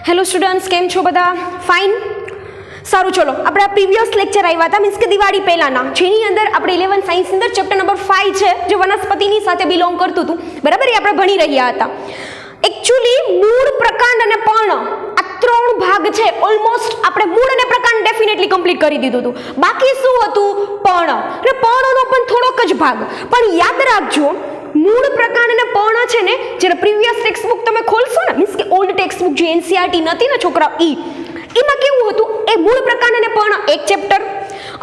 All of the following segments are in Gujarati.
હેલો સ્ટુડન્ટ્સ, કેમ છો બધા? ફાઇન? સારું, ચલો આપણે આ પ્રીવિયસ લેક્ચર આવ્યા હતા મીન્સ કે દિવાળી પહેલાના, જેની અંદર આપણે 11 સાયન્સ અંદર ચેપ્ટર નંબર 5 છે જે વનસ્પતિની સાથે બિલોંગ કરતું હતું, બરાબર? એ આપણે ભણી રહ્યા હતા. એકચ્યુઅલી મૂળ, પ્રકાંડ અને પર્ણ આ ત્રણ ભાગ છે. ઓલમોસ્ટ આપણે મૂળ અને પ્રકાંડ ડેફિનેટલી કમ્પ્લીટ કરી દીધું હતું. બાકી શું હતું? પર્ણ. અને પર્ણનો પણ થોડોક જ ભાગ. પણ યાદ રાખજો, મૂળ, પ્રકાંડ અને પર્ણ છે ને, જ્યારે પ્રીવિયસ ટેક્સ્ટ બુક તમે ખોલશો ને, મીન્સ કે ઓલ્ડ ટેક્સ્ટ બુક જે એનસીઆરટી નથી ને છોકરા, એમાં કેવું હતું? એ મૂળ, પ્રકાંડ અને પર્ણ એક ચેપ્ટર,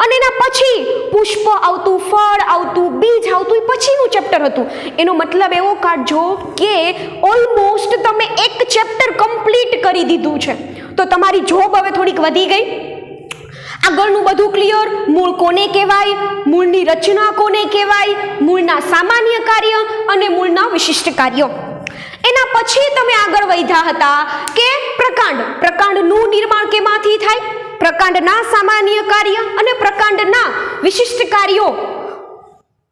અને એના પછી પુષ્પ આવતું, ફળ આવતું, બીજ આવતું, એ પછીનું ચેપ્ટર હતું. એનો મતલબ એવો કાઢજો કે ઓલમોસ્ટ તમે એક ચેપ્ટર કમ્પ્લીટ કરી દીધું છે. તો તમારી જોબ હવે થોડીક વધી ગઈ. આગળનું બધું ક્લિયર. મૂળ કોને કહેવાય, મૂળની રચના કોને કહેવાય, મૂળના સામાન્ય કાર્ય અને મૂળના વિશિષ્ટ કાર્યો. એના પછી તમે આગળ વધ્યા હતા કે પ્રકાંડ. પ્રકાંડનું નિર્માણ કેમાંથી થાય? પ્રકાંડના સામાન્ય કાર્ય અને પ્રકાંડના વિશિષ્ટ કાર્યો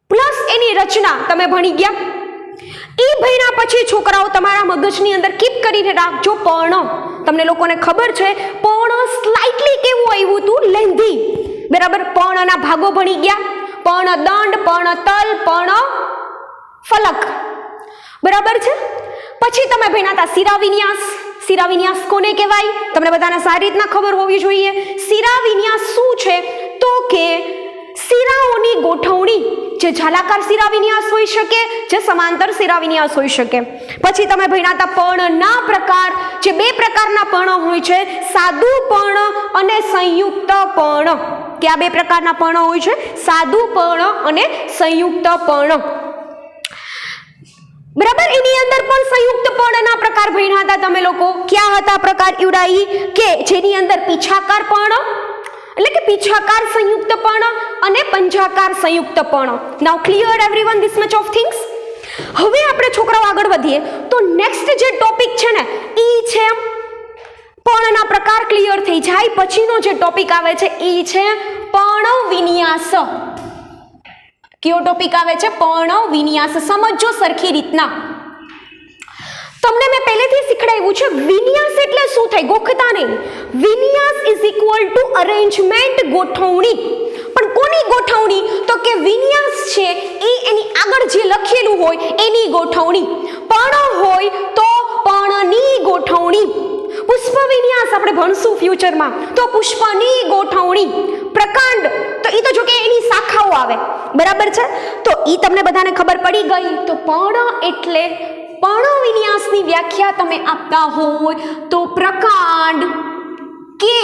પ્લસ એની રચના તમે ભણી ગયા. એ ભણ્યા પછી છોકરાઓ તમારા મગજની અંદર કીપ કરીને રાખજો પર્ણ. તમને લોકોને ખબર છે પર્ણ સ્લાઇટલી કેવું આવ્યું હતું? લેન્ધી, બરાબર? પર્ણના ભાગો ભણી ગયા. પર્ણ દંડ, પર્ણ તલ, પર્ણ ફલક, બરાબર છે? પછી તમે ભણ્યા હતા શિરાવિન્યાસ. શિરાવિન્યાસ કોને કહેવાય? તમને બધાને સારી રીતના ખબર હોવી જોઈએ. શિરાવિન્યાસ શું છે? તો કે શિરાઓની ગોઠવણી, જે ઝાલાકાર શિરાવિન્યાસ હોઈ શકે, જે સમાંતર શિરાવિન્યાસ હોઈ શકે. પછી તમે ભણ્યા હતા પર્ણના પ્રકાર, જે બે પ્રકારના પર્ણ હોય છે, સાદું પર્ણ અને સંયુક્ત પર્ણ. કે આ બે પ્રકારના પર્ણ હોય છે, સાદું પર્ણ અને સંયુક્ત પર્ણ, બરાબર? એની અંદર પણ સંયુક્ત પર્ણના પ્રકાર ભણ્યા હતા તમે લોકો. ક્યાં હતા પ્રકાર ઈવડાઈ? કે જેની અંદર પીછાકાર પર્ણ, એટલે કે પીછાકાર સંયુક્ત પર્ણ અને પંજાકાર સંયુક્ત પર્ણ. Now clear everyone this much of things? હવે આપણે છોકરાઓ આગળ વધીએ તો નેક્સ્ટ જે ટોપિક છે ને, ઈ છે પર્ણના પ્રકાર. ક્લિયર થઈ જાય પછીનો જે ટોપિક આવે છે ઈ છે પર્ણ વિન્યાસ. કયો ટોપિક આવે છે? પર્ણ વિન્યાસ. સમજો સરખી રીતના. તમને મેં પહેલેથી શીખડાવ્યું છે વિન્યાસ એટલે શું થાય, ગોખતા નહીં. વિન્યાસ ઇઝ ઇક્વલ ટુ અરેન્જમેન્ટ, ગોઠવણી. પણ કોની ગોઠવણી? તો કે વિન્યાસ છે એ એની આગળ જે લખેલું હોય એની ગોઠવણી. પર્ણ હોય તો પર્ણની ગોઠવણી. પુષ્પ વિન્યાસ આપણે ભણશું ફ્યુચરમાં, તો પુષ્પની ગોઠવણી. પ્રકાંડ તો એ તો જો કે એની શાખાઓ આવે, બરાબર છે? તો એ તમને બધાને ખબર પડી ગઈ. તો પર્ણ એટલે પર્ણ વિન્યાસની વ્યાખ્યા તમે આપતા હોય તો પ્રકાંડ કે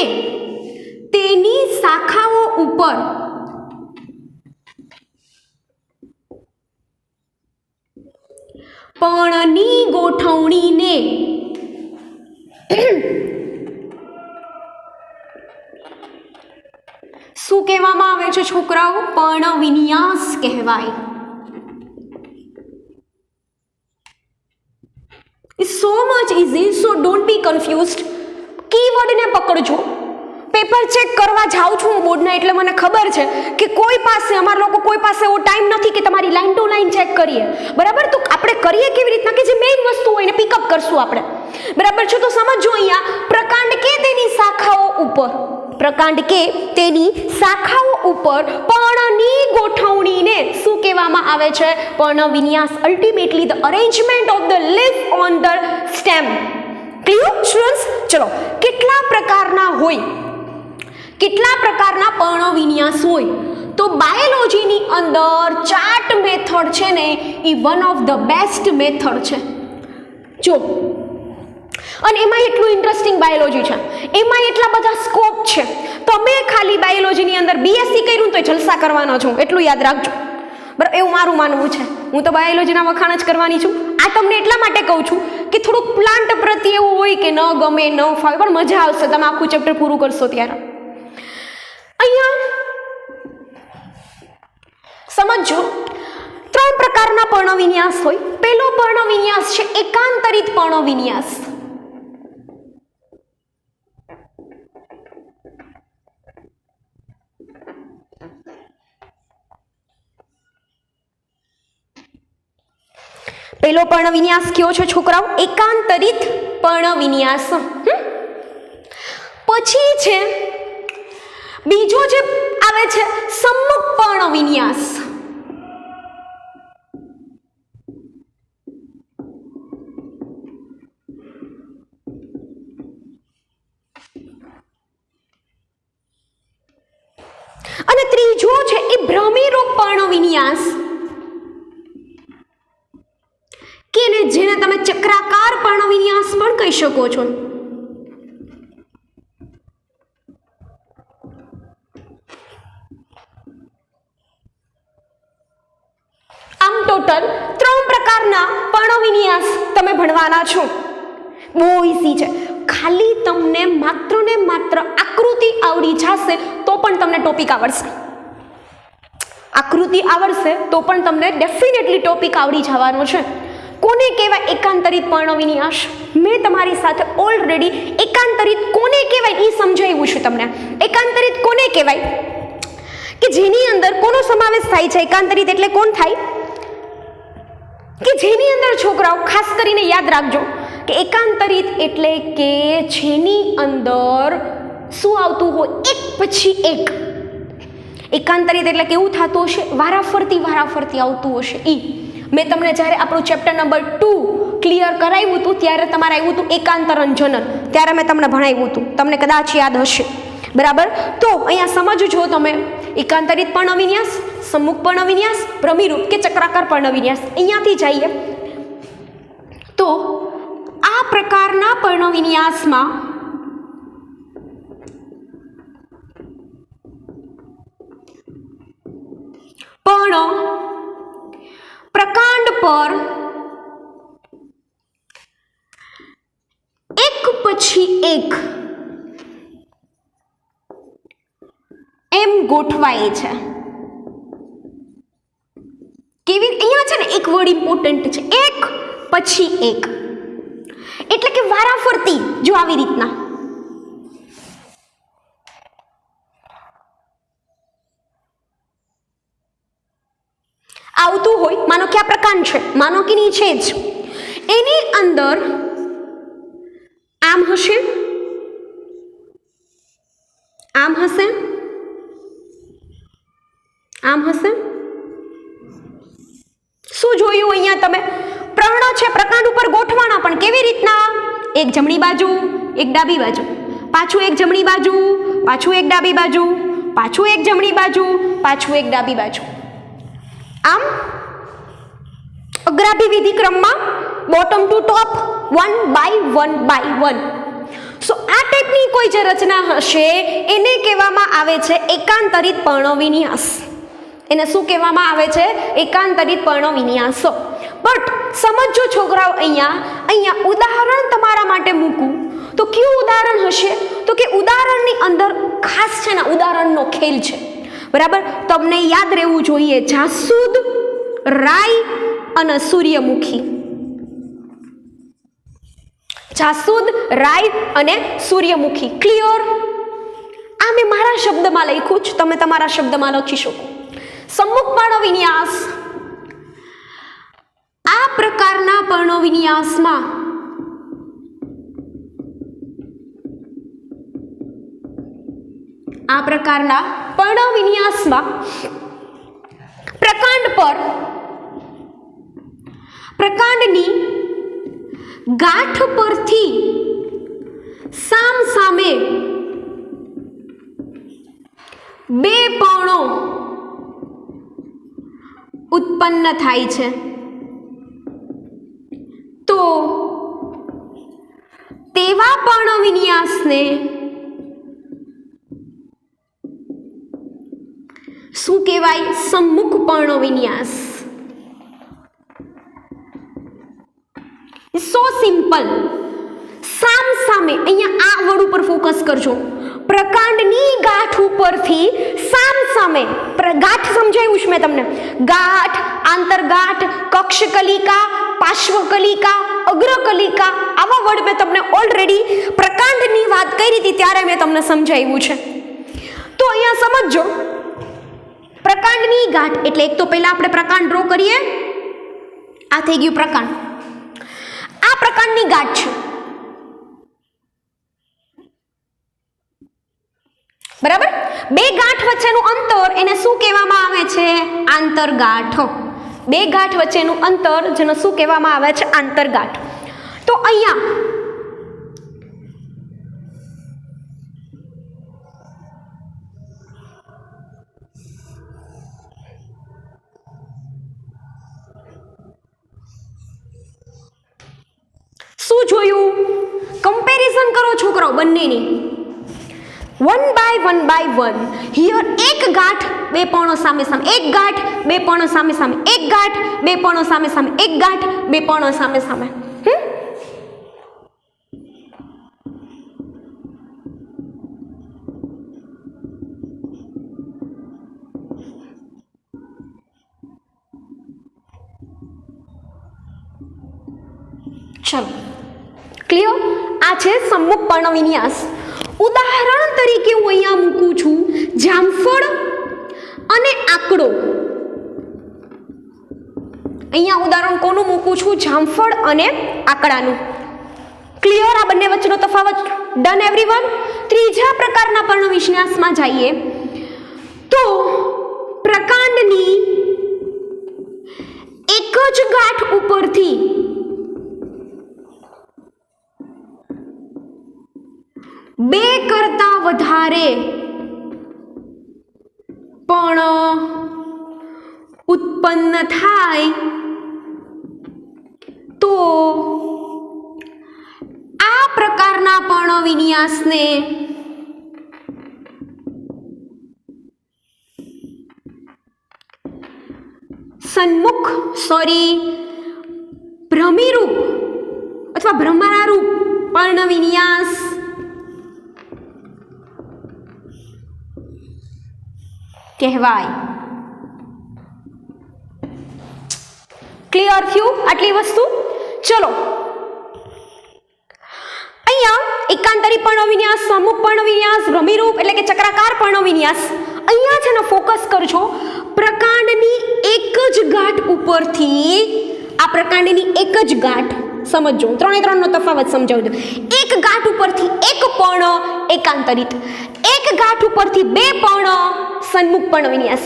તેની શાખાઓ ઉપર પર્ણની ગોઠવણીને શું કહેવામાં આવે છે છોકરાઓ? પર્ણ વિન્યાસ કહેવાય. It's so much easy, so don't be confused. કીવર્ડને પકડજો. પેપર ચેક કરવા જાઉં છું હું બોર્ડના, એટલે મને ખબર છે કે કોઈ પાસે, અમારા લોકો કોઈ પાસે એવો ટાઈમ નથી કે તમારી લાઈન ટુ લાઈન ચેક કરીએ, બરાબર? તો આપણે કરીએ કેવી રીતના કે જે મેઇન વસ્તુ હોય એને પિકઅપ કરશું આપણે, બરાબર છે? તો સમજો અહીંયા પ્રકાંડ કે તેની શાખાઓ ઉપર, પ્રકાંડ કે તેની શાખાઓ ઉપર પર્ણની ગોઠવણીને શું કહેવામાં આવે છે? પર્ણ વિન્યાસ. Ultimately the arrangement of the leaf on the stem. Clear students? ચલો, કેટલા પ્રકારના હોય, કેટલા પ્રકારના પર્ણ વિન્યાસ હોય? તો બાયોલોજીની અંદર ચાર્ટ મેથડ છે ને એ one of the best method છે. જો, અને એમાં એટલું ઇન્ટરેસ્ટિંગ બાયોલોજી છે, એમાં એટલા બધા સ્કોપ છે. તમે ખાલી બાયોલોજીની અંદર બીએસસી કર્યું તો જલસા કરવાનો છો, એટલું યાદ રાખજો, બરાબર? એવું મારું માનવું છે. હું તો બાયોલોજીના વખાણ જ કરવાની છું. આ તમને એટલા માટે કહું છું કે થોડુંક પ્લાન્ટ પ્રત્યે એવું હોય કે ન ગમે, ન ફાવે, પણ મજા આવશે તમે આખું ચેપ્ટર પૂરું કરશો ત્યારે. અહીંયા સમજો, ત્રણ પ્રકારના પર્ણ વિન્યાસ હોય. પહેલો પર્ણ વિન્યાસ છે એકાંતરિત પર્ણ વિન્યાસ. પહેલો પર્ણ વિન્યાસ કયો છે છોકરાઓ? એકાંતરિત પર્ણ વિન્યાસ. પછી છે બીજો જે આવે છે સમ્મુખ પર્ણ વિન્યાસ. અને ત્રીજો છે એ ભ્રમિરૂપ પર્ણ વિન્યાસ, કે જેને તમે ચક્રાકાર પર્ણ વિન્યાસ પણ કહી શકો છો. આમ ટોટલ 3 પ્રકારના પર્ણ વિન્યાસ તમે ભણવાના છો. બહુ ઈઝી છે. ખાલી તમને માત્ર ને માત્ર આકૃતિ આવડી જશે તો પણ તમને ટોપિક આવડશે. આકૃતિ આવડશે તો પણ તમને ડેફિનેટલી ટોપિક આવડી જવાનો છે. કોને કહેવાય એકાંતરિત પર્ણ વિન્યાસ? મેં તમારી સાથે ઓલરેડી એકાંતરિત કોને કહેવાય એ સમજાવ્યું છે તમને. એકાંતરિત કોને કહેવાય કે જેની અંદર કોનો સમાવેશ થાય છે? એકાંતરિત એટલે કોણ થાય કે જેની અંદર છોકરાઓ ખાસ કરીને યાદ રાખજો કે એકાંતરિત એટલે કે જેની અંદર શું આવતું હોય? એક પછી એક. એકાંતરિત એટલે કેવું થતું હશે? વારાફરતી આવતું હશે. મેં તમને જ્યારે આપણું ચેપ્ટર નંબર 2 ક્લિયર કરાવ્યું હતું ત્યારે તમારે આવ્યું હતું એકાંતરણ જનન, ત્યારે મેં તમને ભણાવ્યું હતું, તમને કદાચ યાદ હશે. બરાબર? તો અહીંયા સમજજો તમે એકાંતરિત પર્ણ વિન્યાસ, સમ્મુખ પર્ણ વિન્યાસ, ભ્રમિરૂપ કે ચક્રાકાર પર્ણ વિન્યાસ. અહીંયાથી જઈએ તો આ પ્રકારના પર્ણ વિન્યાસમાં પર્ણ પ્રકાંડ પર એક પછી એક એમ ગોઠવાય છે. કેવી? અહીંયા છે ને એક વર્ડ ઇમ્પોર્ટન્ટ છે, એક પછી એક, એટલે કે વારાફરતી. જો આવી રીતના આવતું હોય, માનો કે આ પ્રકાંડ છે, માનો કે નીચે જ એની અંદર આમ હશે, આમ હશે, આમ હશે. શું જોયું અહીંયા તમે? પર્ણ છે પ્રકાંડ ઉપર ગોઠવાના, પણ કેવી રીતના? એક જમણી બાજુ, એક ડાબી બાજુ, પાછું એક જમણી બાજુ, પાછું એક ડાબી બાજુ, પાછું એક જમણી બાજુ, પાછું એક ડાબી બાજુ. આમ અગ્રાભિવિધિ ક્રમમાં bottom two top, 1 by 1 by 1. સો આ ટાઈપની કોઈ જે રચના હશે એને કહેવામાં આવે છે એકાંતરિત પર્ણ વિન્યાસ. એને શું કહેવામાં આવે છે? એકાંતરિત પર્ણ વિન્યાસ. બટ સમજો છોકરાઓ, અહીંયા ઉદાહરણ તમારા માટે મૂકું તો કયું ઉદાહરણ હશે? તો કે ઉદાહરણની અંદર ખાસ છે ને ઉદાહરણનો ખેલ છે. બરાબર? તમને યાદ રહેવું જોઈએ જાસૂદ, રાઈ અને સૂર્યમુખી. જાસૂદ, રાઈ અને સૂર્યમુખી. ક્લિયર? આ મેં મારા શબ્દમાં લખ્યું છે, તમે તમારા શબ્દમાં લખી શકો. સમ્મુખ પર્ણ વિન્યાસ, આ પ્રકારના પર્ણ વિન્યાસમાં પ્રકાંડ પર પ્રકાંડની ગાંઠ પરથી સામ સામે બે પર્ણો ઉત્પન્ન થાય છે. તો તેવા પર્ણ વિન્યાસને શું કહેવાય? સમ્મુખ પર્ણ વિન્યાસ. સો સિમ્પલ. સામ સામે, અહીંયા આ વર્ડ ઉપર ફોકસ કરજો. પ્રકાંડની ગાંઠ ઉપરથી સામ સામે, ગાંઠ સમજાયું છે મેં તમને. ગાંઠ, આંતરગાંઠ, કક્ષકલિકા, પાર્શ્વકલિકા, અગ્રકલિકા, આવા વર્ડ મેં તમને ઓલરેડી પ્રકાંડની વાત કરી હતી ત્યારે મેં તમને સમજાવ્યું છે. તો અહીંયા સમજજો, પ્રકાંડની ગાંઠ એટલે એક તો પહેલા આપણે પ્રકાંડ ડ્રો કરીએ. આ થઈ ગયું પ્રકાંડ. આ પ્રકાંડની ગાંઠ છે. બરાબર. બે ગાંઠ વચ્ચેનું અંતર એને શું કહેવામાં આવે છે? આંતરગાંઠ. બે ગાંઠ વચ્ચેનું અંતર જેને શું કહેવામાં આવે છે? આંતરગાંઠ. તો અહીંયા શું જોયું? કમ્પેરિઝન કરો છોકરાઓ બંનેની. 1 by 1. હિયર એક ગાંઠ બે પર્ણો સામે સામે, એક ગાંઠ બે પર્ણો સામે સામે, એક ગાંઠ બે પર્ણો સામે સામે, એક ગાંઠ બે પર્ણો સામે સામે. ચલો ક્લિયર? આ છે સમ્મુખ પર્ણવિન્યાસ. ઉદાહરણ તરીકે હું અહીંયા મૂકું છું જામફળ અને આંકડો. અહીંયા ઉદાહરણ કોનું મૂકું છું? જામફળ અને આંકડાનું. ક્લિયર? આ બંને વચ્ચેનો તફાવત. Done everyone? ત્રીજા પ્રકારના પર્ણવિન્યાસમાં જઈએ તો પ્રકાંડની એક જ ગાંઠ ઉપરથી બે કરતા વધારે પણ ઉત્પન્ન થાય તો આ પ્રકારના પર્ણવિન્યાસને ભ્રમિરૂપ અથવા ભ્રમરારૂપ પર્ણવિન્યાસ કહેવાય. ક્લિયર થયું આટલી વસ્તુ? ચલો અહીંયા એકાંતરી પર્ણવિન્યાસ, સમુખ પર્ણવિન્યાસ, ભ્રમિરૂપ એટલે કે ચક્રાકાર પર્ણવિન્યાસ. અહીંયા છે ને ફોકસ કરજો પ્રકાંડની એક જ ગાંઠ ઉપરથી. આ પ્રકાંડની એક જ ગાંઠ સમજો, 3 નો તફાવત સમજાવજો. એક ગાંઠ ઉપરથી એક પર્ણ એકાંતરિત, એક ગાંઠ ઉપરથી બે પર્ણ સન્મુખ પર્ણવિન્યાસ.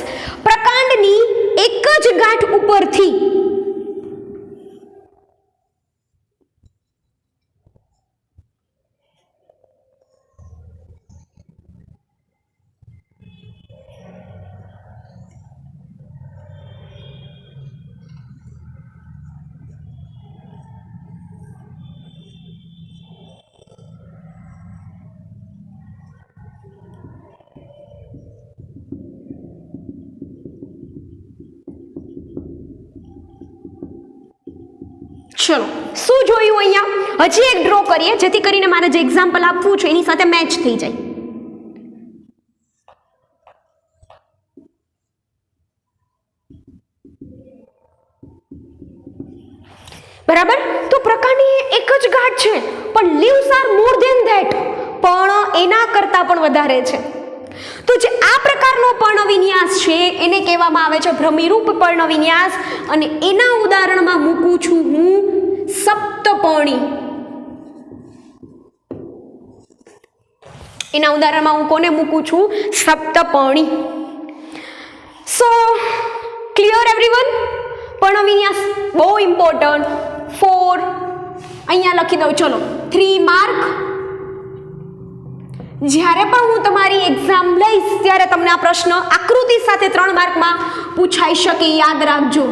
પ્રકાંડની એક જ ગાંઠ ઉપરથી ચલો શું જોયું? અહીંયા હજી એક ડ્રો કરીએ જેથી કરીને મારે જે એક્ઝામ્પલ આપવું છે એની સાથે મેચ થઈ જાય. બરાબર? તો પ્રકાંડની એક જ ગાંઠ છે પણ leaves are more than that. પણ એના કરતા પણ વધારે છે. તો જે આ પ્રકારનો પર્ણવિન્યાસ છે એને કહેવામાં આવે છે ભ્રમિરૂપ પર્ણવિન્યાસ. અને એના ઉદાહરણમાં મૂકું છું હું સપ્તપર્ણી. એના ઉદાહરણમાં હું કોને મૂકું છું? સપ્તપર્ણી. સો ક્લિયર એવરીવન? પર્ણવિન્યાસ બહુ ઇમ્પોર્ટન્ટ. 4 અહીંયા લખી દઉં. ચલો 3 માર્ક. જ્યારે પણ હું તમારી એક્ઝામ લઈશ ત્યારે તમને આ પ્રશ્ન આકૃતિ સાથે 3 માર્કમાં પૂછાઈ શકે, યાદ રાખજો.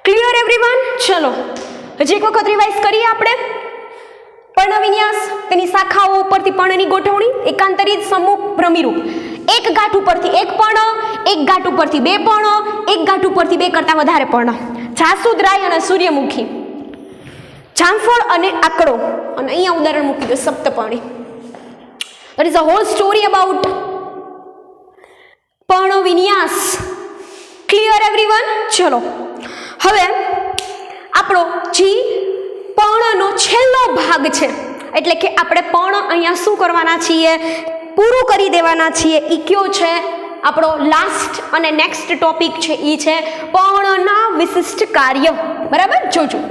Clear everyone? ચલો હજી એક વખત રિવાઇઝ કરીએ આપણે. પર્ણવિન્યાસ, તેની શાખાઓ ઉપરથી પર્ણની ગોઠવણી, એકાંતરિત, સમુખ, ભ્રમિરૂપ. એક ગાંઠ ઉપરથી એક પર્ણ, એક ગાંઠ ઉપરથી બે પર્ણ, એક ગાંઠ ઉપરથી બે કરતા વધારે પર્ણ. જાસૂદરાય અને સૂર્યમુખી, જામફળ અને આંકડો. અને અહીંયા ઉદાહરણ મૂકી દો સપ્તપર્ણી. That is a whole story about પર્ણવિન્યાસ. Clear everyone? ચલો હવે આપણો જી પર્ણનો છેલ્લો ભાગ છે, એટલે કે આપણે પર્ણ અહીંયા શું કરવાના છીએ? પૂરું કરી દેવાના છીએ. ઈ કયો છે? આપણો લાસ્ટ અને નેક્સ્ટ ટોપિક છે એ છે પર્ણના વિશિષ્ટ કાર્ય. બરાબર, જોજો.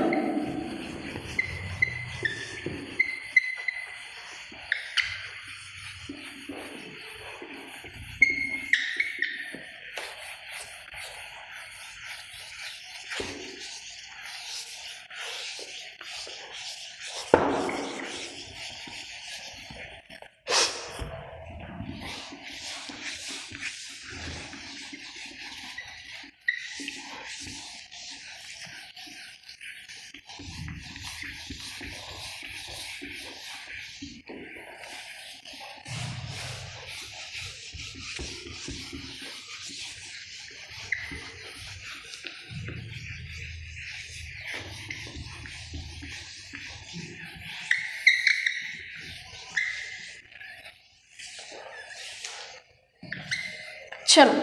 ચલો,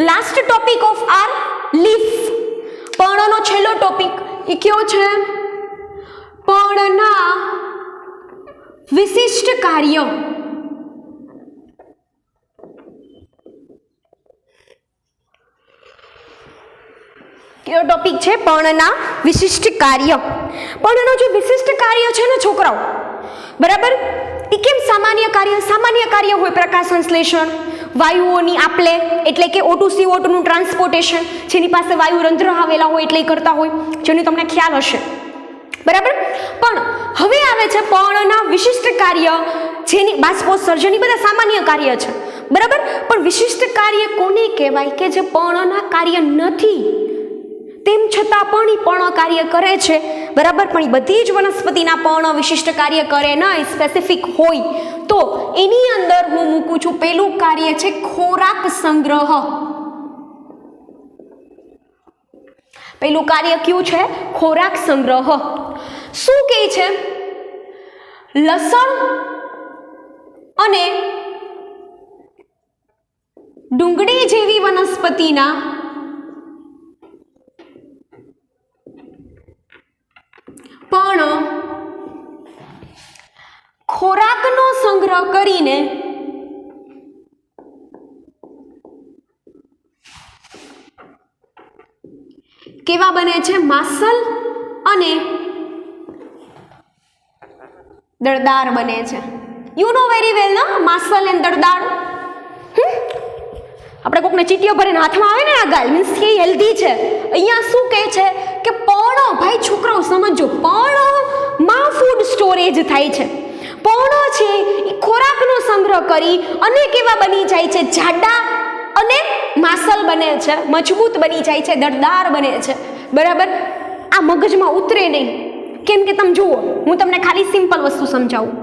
last topic of our leaf. પર્ણનો છેલ્લો ટોપિક એ કયો છે? પર્ણના વિશિષ્ટ કાર્ય. કયો ટોપિક છે? પર્ણના વિશિષ્ટ કાર્ય. પર્ણનો જે વિશિષ્ટ કાર્ય છે ને છોકરાઓ, બરાબર, એ કેમ સામાન્ય કાર્ય? સામાન્ય કાર્ય હોય પ્રકાશ સંશ્લેષણ, વાયુઓની આપલે એટલે કે O2 CO2 નું ટ્રાન્સપોર્ટેશન, જેની પાસે વાયુ રંધ્ર આવેલા હોય એટલે કરતા હોય, જેનું તમને ખ્યાલ હશે. બરાબર, પણ હવે આવે છે પર્ણના વિશિષ્ટ કાર્ય, જેની બાષ્પોત્સર્જન, બધા સામાન્ય કાર્ય છે. બરાબર, પણ વિશિષ્ટ કાર્ય કોને કહેવાય? કે જે પર્ણના કાર્ય નથી તેમ છતાં પણ એ પર્ણ કાર્ય કરે છે. બરાબર, પણ એ બધી જ વનસ્પતિના પર્ણ વિશિષ્ટ કાર્ય કરે નહીં, સ્પેસિફિક હોય. તો એની અંદર હું મૂકું છું પેલું કાર્ય છે ખોરાક સંગ્રહ. પેલું કાર્ય કયું છે? ખોરાક સંગ્રહ. શું કહે છે? લસણ અને ડુંગળી જેવી વનસ્પતિના પણ ખોરાકનો સંગ્રહ કરીને કેવા બને છે? માસલ અને દળદાર બને છે. યુ નો વેરી વેલ ના, માસલ એન્ડ દળદાર. આપણે કોકને ચીટીઓ ભરીને હાથમાં આવે ને આ ગાલ, મીન્સ કે હેલ્ધી છે. અહીંયા શું કહે છે કે પર્ણ, ભાઈ છોકરાઓ સમજો, પર્ણમાં ફૂડ સ્ટોરેજ થાય છે. પર્ણ છે એ ખોરાકનો સંગ્રહ કરી અને કેવા બની જાય છે? જાડા અને માસલ બને છે, મજબૂત બની જાય છે, દળદાર બને છે. બરાબર, આ મગજમાં ઉતરે નહીં. કેમ કે તમે જુઓ, હું તમને ખાલી સિમ્પલ વસ્તુ સમજાવું.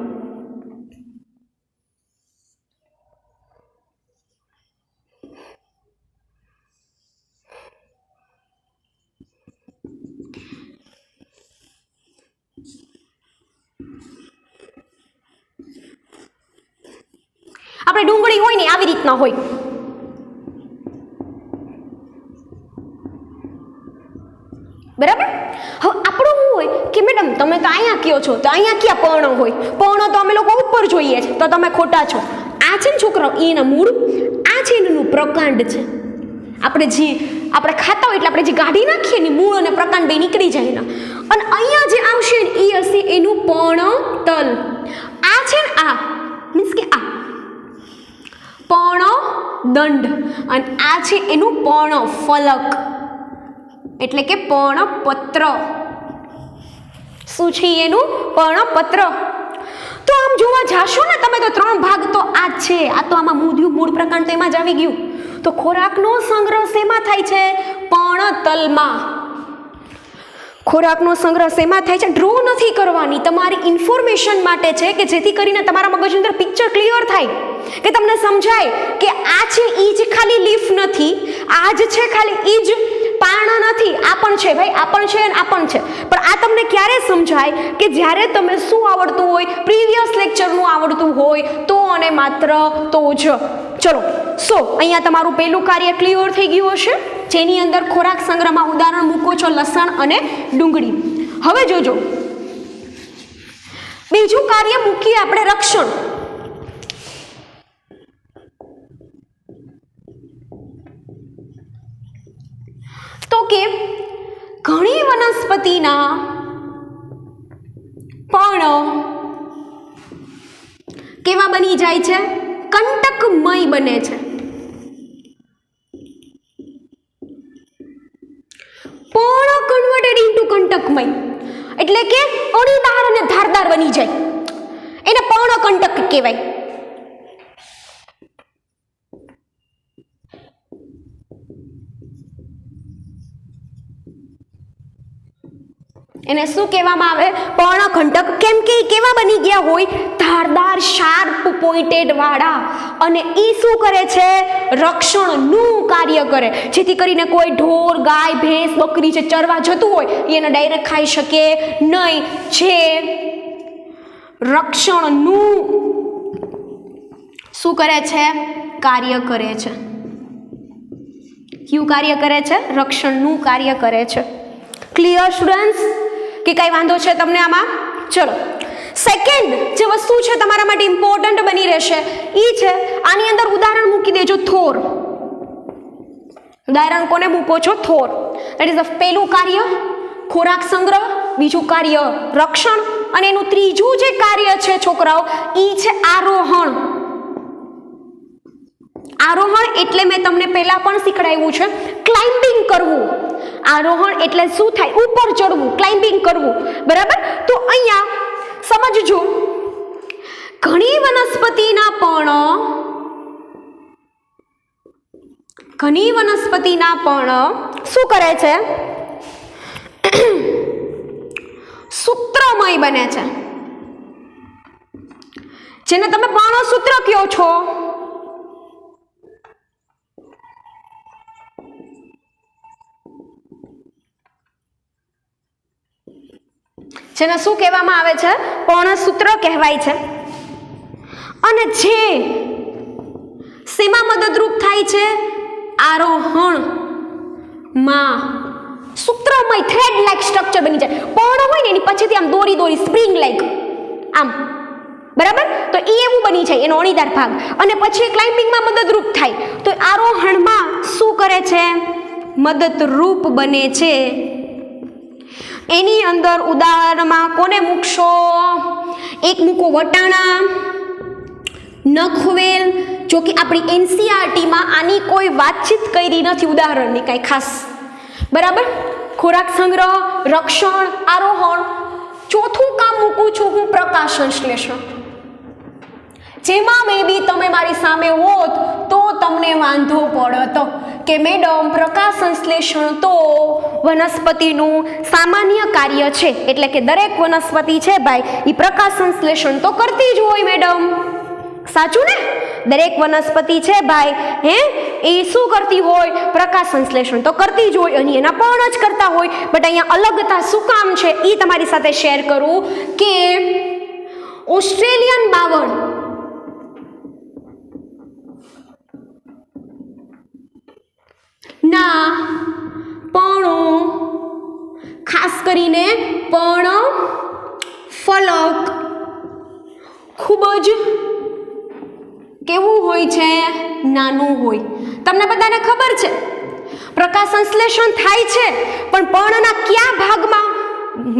આપણે ડુંગળી હોય ને આવી રીતના હોય. બરાબર, હવે આપણું શું હોય કે મેડમ તમે તો અહીંયા કયો છો, તો અહીંયા ક્યાં પર્ણ હોય? પર્ણ તો અમે લોકો ઉપર જોઈએ છે, તો તમે ખોટા છો. આ છે ને છોકરાઓ, એના મૂળ, આ છે એનું પ્રકાંડ છે. આપણે ખાતા હોય એટલે આપણે જે કાઢી નાખીએ ને મૂળ અને પ્રકાંડ બે નીકળી જાય ને, અને અહીંયા જે આવશે ને એ હશે એનું પર્ણતલ. આ છે ને, આ મીન્સ કે આ પર્ણદંડ, અને આ છે એનું પર્ણફલક એટલે કે પર્ણપત્ર. શું છે એનું? પર્ણપત્ર. તો આમ જોવા જાશો ને તમે તો 3 ભાગ તો આ જ છે. આ તો આમાં મૂળ પ્રકાંડ તો એમાં જ આવી ગયું. તો ખોરાકનો સંગ્રહ શેમાં થાય છે? પર્ણતલમાં. ખોરાકનો સંગ્રહ શેમાં થાય છે? ડ્રો નથી કરવાની, તમારી ઇન્ફોર્મેશન માટે છે, કે જેથી કરીને તમારા મગજ અંદર પિક્ચર ક્લિયર થાય, કે તમને સમજાય કે આ છે ઈ જ ખાલી લીફ નથી, આ જ છે ખાલી ઈ જ પાર્ણ નથી, આ પણ છે ભાઈ, આ પણ છે અને આ પણ છે. પણ આ તમને ક્યારે સમજાય? કે જ્યારે તમે શું આવડતું હોય? પ્રીવિયસ લેક્ચરનું આવડતું હોય તો અને માત્ર તો જ. ચલો, સો અહીંયા તમારું પહેલું કાર્ય ક્લિયર થઈ ગયું હશે, જેની અંદર ખોરાક સંગ્રહમાં ઉદાહરણ મૂકો છો લસણ અને ડુંગળી. હવે જોજો, બીજું કાર્ય મૂકીએ આપણે રક્ષણ. કે ઘણી વનસ્પતિના પર્ણ કેવા બની જાય છે? કંટકમય બને છે. પર્ણ કન્વર્ટેડ ઇન્ટુ કંટકમય એટલે કે અણીદાર અને ધારદાર બની જાય, એને પર્ણકંટક કહેવાય. એને શું કહેવામાં આવે? પર્ણકંટક. કેમ કે એ કેવા બની ગયા હોય? ધારદાર, શાર્પ પોઇન્ટેડ વાળા. અને એ શું કરે છે? રક્ષણનું કાર્ય કરે, જેથી કરીને કોઈ ઢોર, ગાય, ભેંસ, બકરી જે ચરવા જતું હોય એને ડાયરેક્ટ ખાઈ શકે નહીં. જે રક્ષણનું શું કરે છે? કાર્ય કરે છે. કયું કાર્ય કરે છે? રક્ષણનું કાર્ય કરે છે. Clear students? કે કઈ વાંધો છે તમને આમાં? ચલો, સેકન્ડ જે વસ્તુ છે તમારા માટે ઇમ્પોર્ટન્ટ બની રહેશે એ છે, આની અંદર ઉદાહરણ મૂકી દેજો. થોર. ઉદાહરણ કોને મૂકો છો? થોર. દેટ ઇઝ પહેલું કાર્ય ખોરાક સંગ્રહ, બીજું કાર્ય રક્ષણ, અને એનું ત્રીજું જે કાર્ય છે છોકરાઓ એ છે આરોહણ. આરોહણ એટલે મેં તમને પહેલા પણ શીખડાવ્યું છે, ક્લાઇમ્બિંગ કરવું. આરોહણ એટલે શું થાય? ઉપર ચડવું, ક્લાઇમ્બિંગ કરવું. બરાબર? તો અહીંયા સમજજો, ઘણી વનસ્પતિના પર્ણ શું કરે છે? સૂત્રમય બને છે, જેને તમે પર્ણસૂત્ર કહો છો. જેને શું કહેવામાં આવે છે? પર્ણસૂત્ર કહેવાય છે. અને જે શેમાં મદદરૂપ થાય છે? આરોહણમાં સૂત્રમય થ્રેડ લાઈક સ્ટ્રક્ચર બની જાય. પર્ણ હોય ને એની પછીથી આમ દોરી સ્પ્રિંગ લાઈક આમ. બરાબર? તો એ એવું બની જાય એનો અણીદાર ભાગ, અને પછી ક્લાઇમ્બિંગમાં મદદરૂપ થાય. તો આરોહણમાં શું કરે છે? મદદરૂપ બને છે. એની અંદર ઉદાહરણમાં કોને મૂકશો? એક મૂકો વટાણા, નખવેલ. જો કે આપણી એનસીઆરટીમાં આની કોઈ વાતચીત કરી નથી ઉદાહરણની કાંઈ ખાસ. બરાબર? ખોરાક સંગ્રહ, રક્ષણ, આરોહણ. ચોથું કામ મૂકું છું હું પ્રકાશ સંશ્લેષણ, જેમાં મે બી તમે મારી સામે હોત તો તમને વાંધો પડત કે મેડમ પ્રકાશ સંશ્લેષણ તો વનસ્પતિનું સામાન્ય કાર્ય છે, એટલે કે દરેક વનસ્પતિ છે ભાઈ એ પ્રકાશ સંશ્લેષણ તો કરતી જ હોય મેડમ. સાચું ને? દરેક વનસ્પતિ છે ભાઈ એ શું કરતી હોય? પ્રકાશ સંશ્લેષણ તો કરતી જ હોય, અને એના પર્ણ જ કરતા હોય. બટ અહીંયા અલગતા શું કામ છે એ તમારી સાથે શેર કરું કે ઓસ્ટ્રેલિયન બાવળ ના પર્ણો, ખાસ કરીને પર્ણ ફલક ખૂબ જ કેવું હોય છે? નાનું હોય. તમને બધાને ખબર છે પ્રકાશ સંશ્લેષણ થાય છે, પણ પર્ણના કયા ભાગમાં?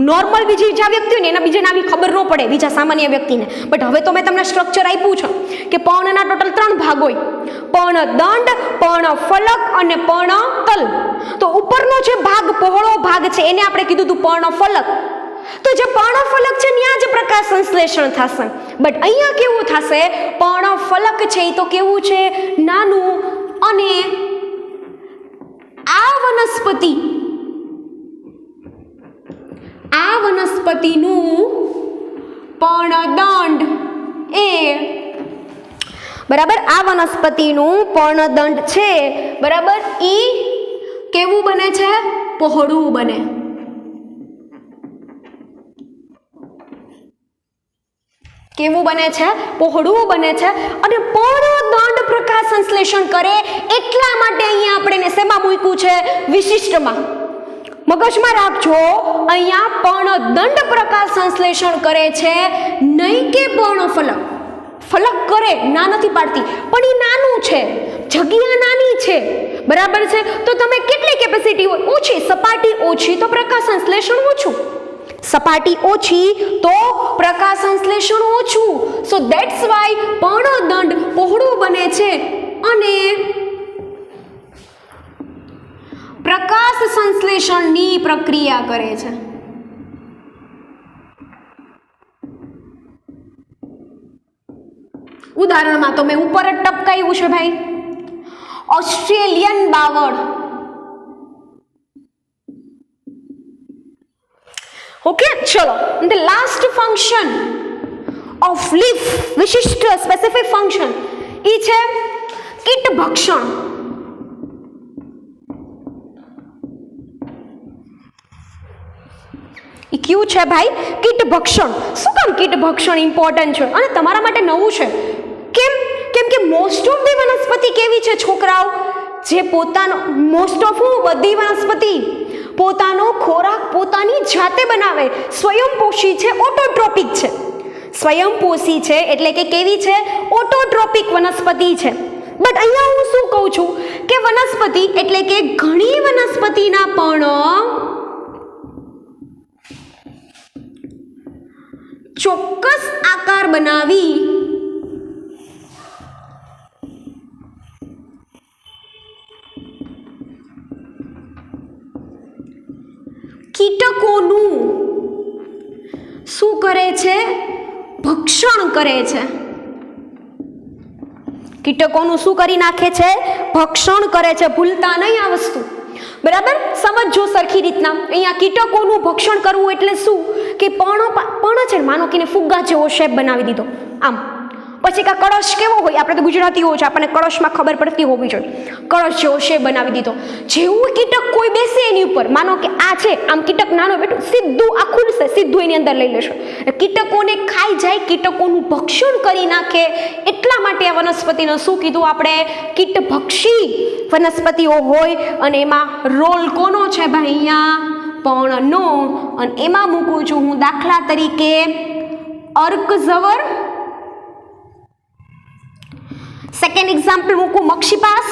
નોર્મલ બીજા વ્યક્તિ હોય ને એના બીજાને આવી ખબર ન પડે, બીજા સામાન્ય વ્યક્તિને. બટ હવે તો મેં તમને સ્ટ્રક્ચર આપ્યું છે કે પર્ણના ટોટલ 3 ભાગ હોય: પર્ણદંડ, પર્ણફલક અને પર્ણતલ. તો ઉપરનો જે ભાગ, પહોળો ભાગ છે એને આપણે કીધું હતું પર્ણફલક. તો જે પર્ણફલક છે ત્યાં જ પ્રકાશ સંશ્લેષણ થશે. બટ અહીંયા કેવું થશે? પર્ણફલક છે એ તો કેવું છે? નાનું. અને આ વનસ્પતિનું પર્ણદંડ એ બરાબર, આ વનસ્પતિનું પર્ણદંડ છે બરાબર, એ કેવું બને છે? પહોળું બને. કેવું બને છે? પહોળું બને છે. અને પર્ણદંડ પ્રકાશ સંશ્લેષણ કરે એટલા માટે અહીંયા આપણે શેમાં મૂક્યું છે? વિશિષ્ટમાં. મગજમાં રાખજો, અહીંયા પર્ણદંડ પ્રકાશ સંશ્લેષણ કરે છે, નહીં કે પર્ણફલક. ફલક કરે પડે, ના નથી પાડતી, પણ એ નાનું છે, જગ્યા નાની છે, બરાબર છે, તો તમે કેટલી કેપેસિટી હોય? ઓછી. સપાટી ઓછી તો પ્રકાશ સંશ્લેષણ ઓછું, સપાટી ઓછી તો પ્રકાશ સંશ્લેષણ ઓછું. સો ધેટ્સ વાય પર્ણદંડ પહોળું બને છે અને પ્રકાશ સંશ્લેષણની પ્રક્રિયા કરે છે. ઉદાહરણમાં તો મેં ઉપર જ ટપકાવ્યું છે ભાઈ, ઓસ્ટ્રેલિયન બાવળ. ઓકે, ચલો. The last function of leaf, વિશિષ્ટ સ્પેસિફિક ફંક્શન, એ છે કીટ ભક્ષણ. એ ક્યું છે ભાઈ? કીટ ભક્ષણ. શું કામ કીટ ભક્ષણ ઇમ્પોર્ટન્ટ છે અને તમારા માટે નવું છે? કેમ કે મોસ્ટ ઓફ ધી વનસ્પતિ કેવી છે છોકરાઓ? જે પોતાનો મોસ્ટ ઓફ બધી વનસ્પતિ પોતાનો ખોરાક પોતાની જાતે બનાવે, સ્વયંપોષી છે, ઓટોટ્રોપિક છે. સ્વયંપોષી છે એટલે કે કેવી છે? ઓટોટ્રોપિક વનસ્પતિ છે. બટ અહીંયા હું શું કહું છું કે વનસ્પતિ એટલે કે ઘણી વનસ્પતિના પણ ચોક્કસ આકાર બનાવી કીટકોનું શું કરે છે? ભક્ષણ કરે છે. કીટકોનું શું કરી નાખે છે? ભક્ષણ કરે છે. ભૂલતા નહીં આ વસ્તુ, બરાબર? સમજો સરખી રીતના. અહીંયા કીટકોનું ભક્ષણ કરવું એટલે શું? કે પર્ણ છે, માનો કે ફુગ્ગા જેવો શેપ બનાવી દીધો આમ. પછી કા કળશ કેવો હોય, આપણે તો ગુજરાતીઓ છે, આપણને કળશમાં ખબર પડતી હોવી જોઈએ. કળશ જેવો શેપ બનાવી દીધો. જેવું કીટક કોઈ બેસે એની ઉપર, માનો કે આ છે, આમ કીટક નાનો બેઠું, સીધું આ ખુલશે, સીધું એની અંદર લઈ લેશે. કીટકોને ખાઈ જાય, કીટકોનું ભક્ષણ કરી નાખે. એટલા માટે આ વનસ્પતિને શું કીધું આપણે? કીટભક્ષી વનસ્પતિઓ હોય. અને એમાં રોલ કોનો છે ભાઈ? અહીંયા પર્ણનો. અને એમાં મૂકું છું હું દાખલા તરીકે અર્કઝવર. સેકન્ડ એક્ઝામ્પલ મૂકું મક્ષીપાસ.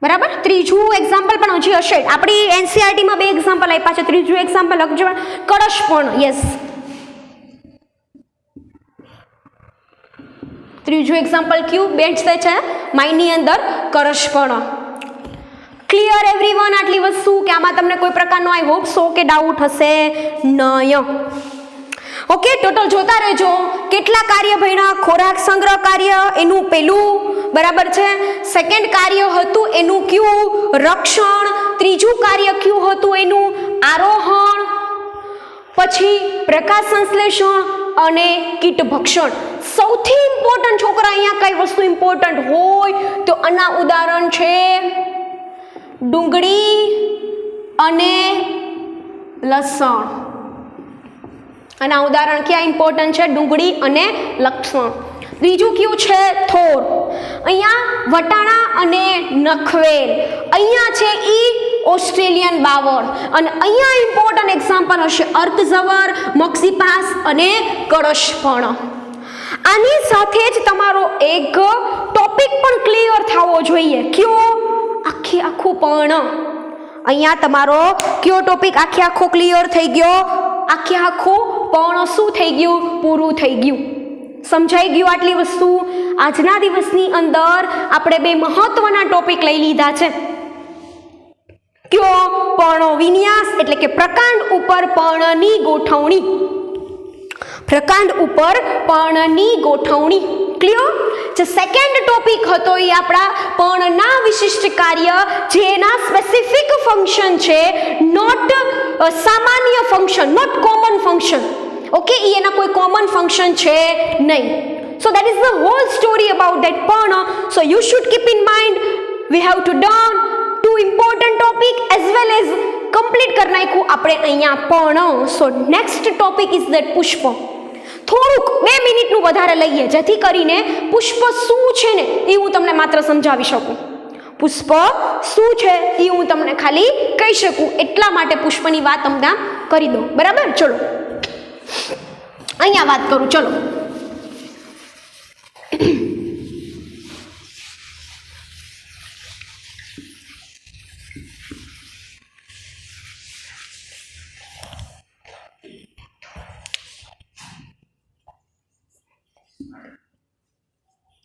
બરાબર? ત્રીજું એક્ઝામ્પલ પણ હજી હશે. આપણી એનસીઆરટીમાં 2 એક્ઝામ્પલ આપ્યા છે. ત્રીજું એક્ઝામ્પલ કળશ પણ. યસ, ત્રીજું એક્ઝામ્પલ કયું બેઠશે છે માઇન્ડની અંદર? કળશ પણ. ક્લિયર એવરીવન આટલી વસ્તુ? કે આમાં તમને કોઈ પ્રકારનો આઈ હોપ સો કે ડાઉટ હશે નહીં? ઓકે, ટોટલ જોતા રહેજો. કેટલા કાર્ય ભણ્યા? ખોરાક સંગ્રહ કાર્ય, એનું પેલું, બરાબર છે. સેકન્ડ કાર્ય હતું એનું કયું? રક્ષણ. ત્રીજું કાર્ય કયું હતું એનું? આરોહણ. પછી પ્રકાશ સંશ્લેષણ અને કીટ ભક્ષણ. સૌથી ઇમ્પોર્ટન્ટ છોકરા અહીંયા કઈ વસ્તુ ઇમ્પોર્ટન્ટ હોય તો આના ઉદાહરણ છે ડુંગળી અને લસણ. આના ઉદાહરણ ક્યાં ઇમ્પોર્ટન્ટ છે? ડુંગળી અને લસણ. ત્રીજું કયું છે? થોર. અહીંયા વટાણા અને નખવેલ. અહીંયા છે ઈ ઓસ્ટ્રેલિયન બાવળ. અને અહીંયા ઇમ્પોર્ટન્ટ એક્ઝામ્પલ હશે અર્કઝવર, મક્ષીપાસ અને કળશપર્ણ. આની સાથે જ તમારો એક ટોપિક પણ ક્લિયર થવો જોઈએ. કયો? આખું પર્ણ. અહીંયા તમારો કયો ટોપિક આખો ક્લિયર થઈ ગયો? આખું પર્ણ શું થઈ ગયું? પૂરું થઈ ગયું. સમજાઈ ગયું આટલી વસ્તુ? આજના દિવસની અંદર આપણે 2 મહત્વના ટોપિક લઈ લીધા છે. કયો? પર્ણ વિન્યાસ એટલે કે પ્રકાંડ ઉપર પર્ણની ગોઠવણી. પ્રકાંડ ઉપર પર્ણની ગોઠવણી. ક્લિયર? જે સેકન્ડ ટોપિક હતો એ આપણા પર્ણના વિશિષ્ટ કાર્ય, જેના સ્પેસિફિક ફંક્શન છે, નોટ સામાન્ય function, not common function. Okay, એના કોઈ કોમન ફંક્શન છે નહીં. So that is the whole story about that Parna. So you should keep in mind we have to done 2 important topic as well as complete કર નાખ્યું આપણે અહીંયા Parna. So next topic is that પુષ્પ. થોડુંક 2 મિનિટનું વધારે લઈએ જેથી કરીને પુષ્પ શું છે ને એ હું તમને માત્ર સમજાવી શકું. પુષ્પ શું છે એ હું તમને ખાલી કહી શકું, એટલા માટે પુષ્પની વાત તમને કરી દઉં. બરાબર? ચલો. અહીંયા વાત કરું, ચલો.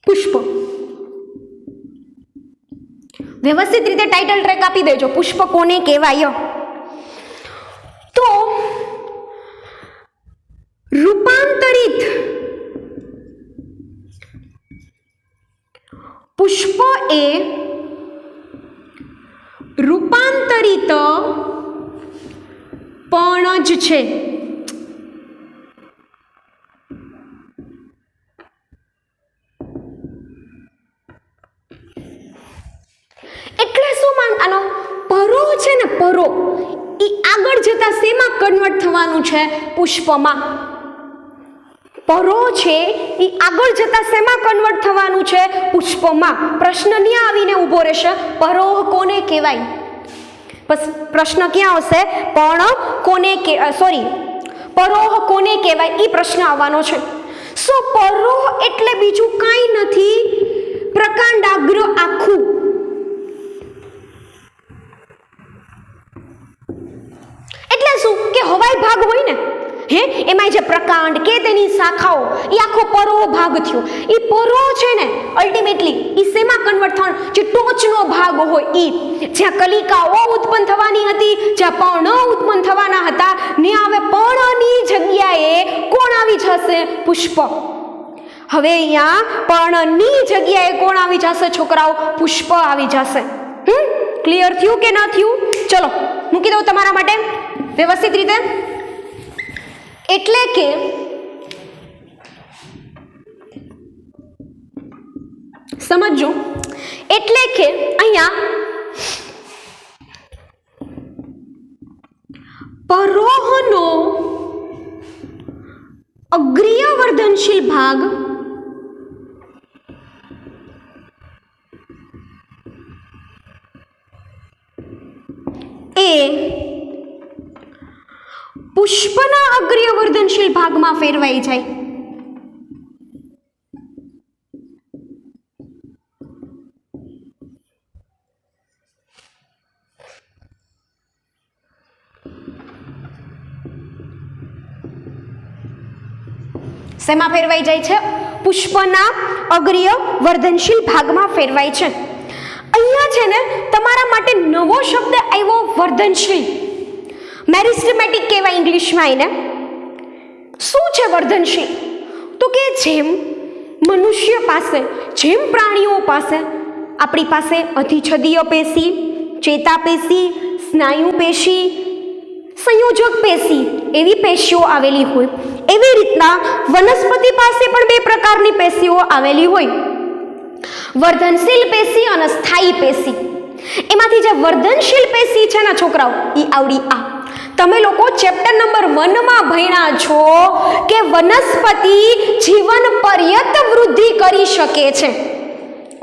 પુષ્પ, વ્યવસ્થિત રીતે ટાઇટલ ટ્રેક આપી દેજો. પુષ્પ કોને કહેવાય? તો રૂપાંતરિત પુષ્પ એ રૂપાંતરિત પણ જ છે. એટલે શું આનો પરો છે ને, પરો એ આગળ જતા શેમાં કન્વર્ટ થવાનું છે? પુષ્પમાં. પરો છે એ આગળ જતા શેમાં કન્વર્ટ થવાનું છે? પુષ્પમાં. પ્રશ્ન ત્યાં આવીને ઊભો રહેશે, પરોહ કોને કહેવાય? બસ પ્રશ્ન ક્યાં આવશે? પણ કોને કે સોરી પરોહ કોને કહેવાય એ પ્રશ્ન આવવાનો છે. સો પરોહ એટલે બીજું કાંઈ નથી, પ્રકાંડાગ્ર આખું. એટલે શું કે હવાઈ ભાગ હોય ને, એમાં જે પ્રકાંડ કે તેની શાખાઓ એ આખો પરો ભાગ થયો. એ પરો છે ને અલ્ટિમેટલી એ શેમાં કન્વર્ટ થવાનો? જે ટોચનો ભાગ હોય એ, જ્યાં કલિકાઓ ઉત્પન્ન થવાની હતી, જ્યાં પર્ણ ઉત્પન્ન થવાના હતા, ને હવે પર્ણની જગ્યાએ કોણ આવી જશે? પુષ્પ. હવે અહીંયા પર્ણની જગ્યાએ કોણ આવી જશે છોકરાઓ? પુષ્પ આવી જશે. ક્લિયર થયું કે ન થયું? ચલો મૂકી દઉં તમારા માટે વ્યવસ્થિત રીતે. એટલે કે સમજો, એટલે કે અહીંયા પરોહનો અગ્રીય વર્ધનશીલ ભાગ એ પુષ્પના અગ્રીય વર્ધનશીલ ભાગમાં ફેરવાઈ જાય. શેમાં ફેરવાઈ જાય છે? પુષ્પના અગ્રીય વર્ધનશીલ ભાગમાં ફેરવાય છે. અહીંયા છે ને તમારા માટે નવો શબ્દ આવ્યો, વર્ધનશીલ. મેરિસ્ટેમેટિક કહેવાય ઇંગ્લિશમાં એને. શું છે વર્ધનશીલ? તો કે જેમ મનુષ્ય પાસે, જેમ પ્રાણીઓ પાસે, આપણી પાસે અધિછદીય પેશી, ચેતાપેશી, સ્નાયુ પેશી, સંયોજક પેશી એવી પેશીઓ આવેલી હોય, એવી રીતના વનસ્પતિ પાસે પણ બે પ્રકારની પેશીઓ આવેલી હોય, વર્ધનશીલ પેશી અને સ્થાયી પેશી. એમાંથી જે વર્ધનશીલ પેશી છે ને છોકરાઓ, એ આવડી આ તમે લોકો ચેપ્ટર નંબર 1 માં ભણ્યા છો કે વનસ્પતિ જીવન પર્યંત વૃદ્ધિ કરી શકે છે.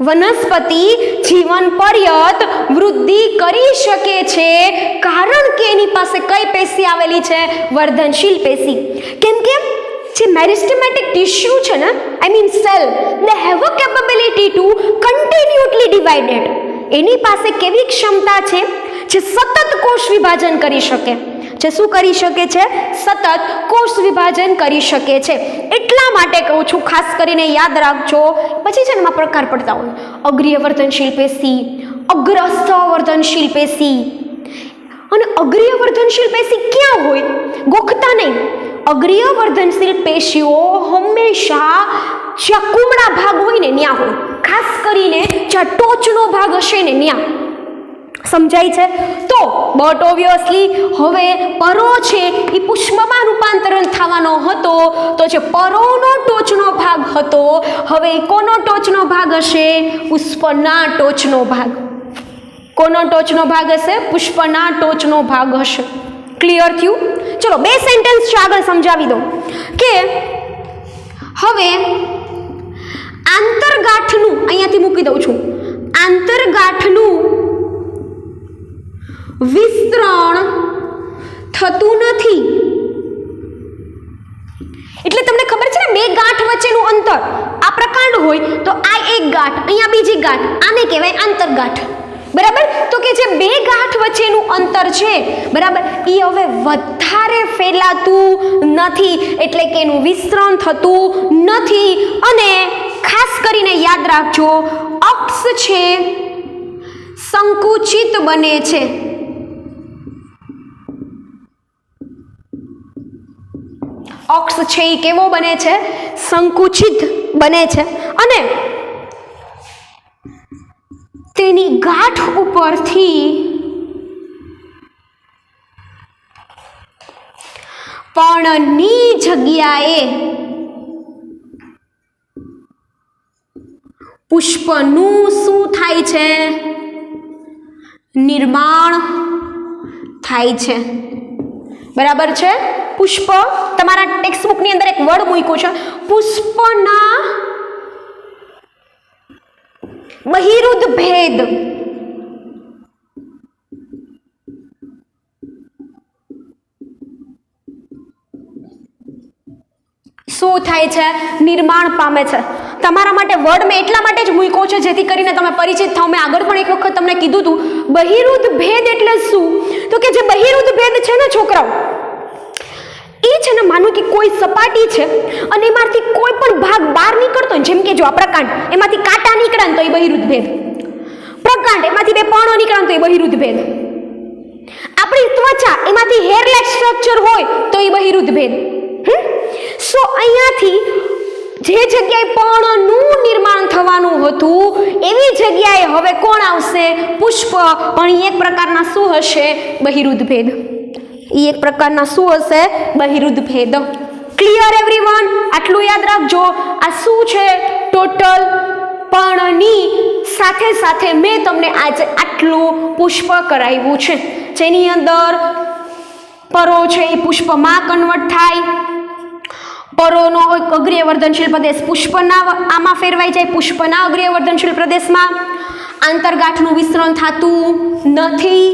વનસ્પતિ જીવન પર્યંત વૃદ્ધિ કરી શકે છે કારણ કે એની પાસે કઈ પેશી આવેલી છે? વર્ધનશીલ પેશી. કેમ કે જે મેરિસ્ટેમેટિક ટિશ્યુ છે ને, I mean cell, they have a capability to continuously divided. એની પાસે કેવી ક્ષમતા છે? જે સતત કોષ વિભાજન કરી શકે. જે શું કરી શકે છે? સતત કોષ વિભાજન કરી શકે છે. એટલા માટે કહું છું, ખાસ કરીને યાદ રાખજો. પછી છે ને એમાં પ્રકાર પડતા હોય, અગ્રીય વર્ધનશીલ પેશી, અગ્રસ્થ વર્ધનશીલ પેશી. અને અગ્રીય વર્ધનશીલ પેશી ક્યાં હોય? ગોખતા નહીં. અગ્રીય વર્ધનશીલ પેશીઓ હંમેશા જ્યાં કુમળા ભાગ હોય ને ત્યાં હોય, ખાસ કરીને જ્યાં ટોચનો ભાગ હશે ને ત્યાં. સમજાય છે? તો બટ ઓબ્વિયસલી હવે પરો છે એ પુષ્પમાં રૂપાંતરણ થવાનો હતો, તો જે પરોનો ટોચનો ભાગ હતો, હવે કોનો ટોચનો ભાગ હશે? પુષ્પના ટોચનો ભાગ. કોનો ટોચનો ભાગ હશે? પુષ્પના ટોચનો ભાગ હશે. ક્લિયર થયું? ચલો બે સેન્ટેન્સ આગળ સમજાવી દઉં કે હવે આંતરગાંઠનું, અહીંયાથી મૂકી દઉં છું, આંતરગાંઠનું વિસ્તરણ થતું નથી. એટલે તમને ખબર છે ને બે ગાંઠ વચ્ચેનું અંતર આ પ્રકાંડ હોય તો આ એક ગાંઠ, અહીંયા બીજી ગાંઠ, આને કહેવાય આંતરગાંઠ, બરાબર. તો કે જે બે ગાંઠ વચ્ચેનું અંતર છે, બરાબર, એ હવે વધારે ફેલાતું નથી, એટલે કે એનું વિસ્તરણ થતું નથી. અને ખાસ કરીને યાદ રાખજો, અક્ષ છે સંકુચિત બને છે. અક્ષ છે એ કેવો બને છે? સંકુચિત બને છે. અને તેની ગાંઠ ઉપરથી પર્ણની જગ્યાએ પુષ્પનું શું થાય છે? નિર્માણ થાય છે, બરાબર છે. પુષ્પ, તમારા ટેક્સ્ટબુકની અંદર એક વર્ડ મૂક્યો છે, પુષ્પના બહિરુદ્ધ ભેદ. શું થાય છે? નિર્માણ પામે છે. તમારા માટે વર્ડ મેં એટલા માટે જ મૂક્યો છે જેથી કરીને તમે પરિચિત થાઓ. મેં આગળ પણ એક વખત તમને કીધું હતું, બહિરુદ્ધ ભેદ એટલે શું? તો કે જે બહિરુદ્ધ ભેદ છે ને છોકરાઓ, એ છે ને, માનો કે કોઈ સપાટી છે અને એમાંથી કોઈ પણ ભાગ બહાર નીકળતો હોય, જેમ કે જો આ પ્રકાંડ, એમાંથી કાંટા નીકળે તો એ બહિરુદ્ધ ભેદ. પ્રકાંડ, એમાંથી બે પર્ણો નીકળે તો એ બહિરુદ્ધ ભેદ. આપણી ત્વચા, એમાંથી હેર લાઇક સ્ટ્રક્ચર હોય તો એ બહિરુદ્ધ ભેદ. સો અહીંયાથી જે જગ્યાએ પર્ણનું નિર્માણ થવાનું હતું એવી જગ્યાએ હવે કોણ આવશે? પુષ્પ. પણ એક પ્રકારના શું હશે? બહિરુદ્ધ ભેદ. એ એક પ્રકારના શું હશે? બહિરુદ્ધ ભેદ. Clear everyone? આટલું યાદ રાખજો. આ શું છે? ટોટલ પર્ણની સાથે સાથે મેં તમને આજે આટલું પુષ્પ કરાવ્યું છે, જેની અંદર પરો છે એ પુષ્પમાં કન્વર્ટ થાય, પરોનો અગ્રીય વર્ધનશીલ પ્રદેશ પુષ્પના આમાં ફેરવાઈ જાય, પુષ્પના અગ્રીય વર્ધનશીલ પ્રદેશમાં. આંતરગાંઠનું વિસ્તરણ થતું નથી,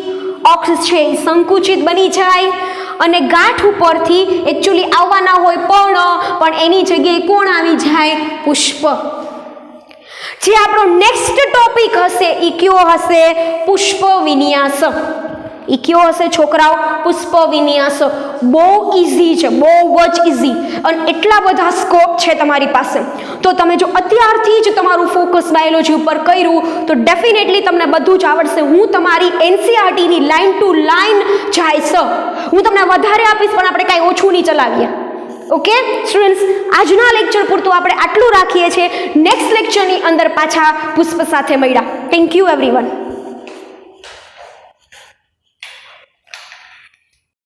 અક્ષ છે એ સંકુચિત બની જાય, અને ગાંઠ ઉપરથી એકચ્યુઅલી આવવાના હોય પર્ણ, પણ એની જગ્યાએ કોણ આવી જાય? પુષ્પ. જે આપણો નેક્સ્ટ ટોપિક હશે એ કયો હશે? પુષ્પ વિન્યાસ. એ કયો હશે છોકરાઓ? પુષ્પ વિન્યાસ. બહુ ઇઝી છે, બહુ જ ઇઝી, અને એટલા બધા સ્કોપ છે તમારી પાસે. તો તમે જો અત્યારથી જ તમારું ફોકસ બાયોલોજી ઉપર કર્યું તો ડેફિનેટલી તમને બધું જ આવડશે. હું તમારી એનસીઆરટીની લાઇન ટુ લાઇન જઈશ. હું તમને વધારે આપીશ, પણ આપણે કાંઈ ઓછું નહીં ચલાવીએ. ઓકે સ્ટુડન્ટ્સ, આજના લેક્ચર પૂરતું આપણે આટલું રાખીએ છીએ. નેક્સ્ટ લેક્ચરની અંદર પાછા પુષ્પ સાથે મળ્યા. Thank you everyone.